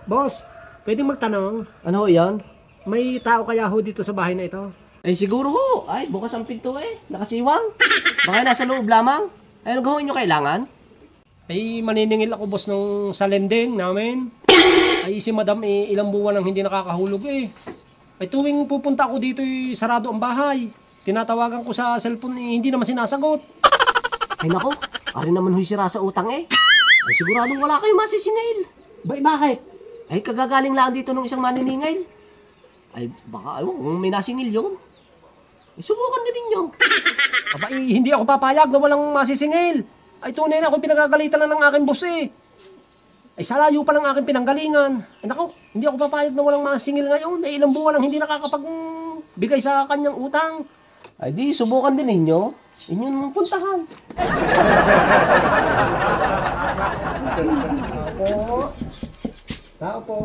Boss, pwedeng magtanong? Ano ho yan? May tao kaya ho dito sa bahay na ito? Eh siguro ho. Ay, bukas ang pinto Nakasiwang. Baka nasa loob lamang. Ay, ano gawin nyo kailangan? Ay maniningil ako boss nung sa lending namin. Ay si madam ilang buwan nang hindi nakakahulog Ay tuwing pupunta ako dito sarado ang bahay. Tinatawagan ko sa cellphone hindi naman sinasagot. Ay nako, ari naman huy sira sa utang Ay siguradong wala kayo masisingil. Bakit? Ay kagagaling lang dito nung isang maniningil. Ay baka kung may nasingil yun. Ay subukan din ninyo. Aba hindi ako papayag na walang masisingil. Ay tunay na ako pinagagalitan lang ng aking boss Ay salayo pa ng aking pinanggalingan. Ay nako, hindi ako papayag na walang masisingil ngayon. Ay ilang buwan nang hindi nakakapagbigay sa kanyang utang. Ay di, subukan din ninyo. Inyong puntahan. Tao po.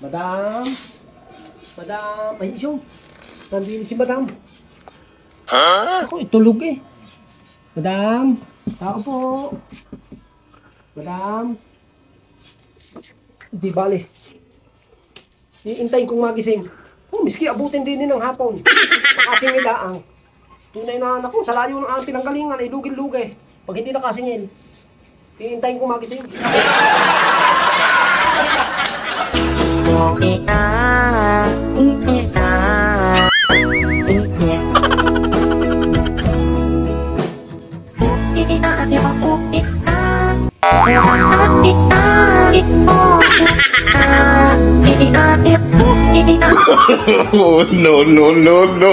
Madam. Ay yun. Nandito si madam. Ako itulog Madam. Tao po. Madam. Di bale. Iintayin kong magising. Miski abutin din ng hapon. Nakasingil ang. Tunay na anak ko, sa layo ng ang pinanggalingan ay lugil-lugay. Pag hindi nakasingil, iintayin kong magising. Oh, no, no, no, no.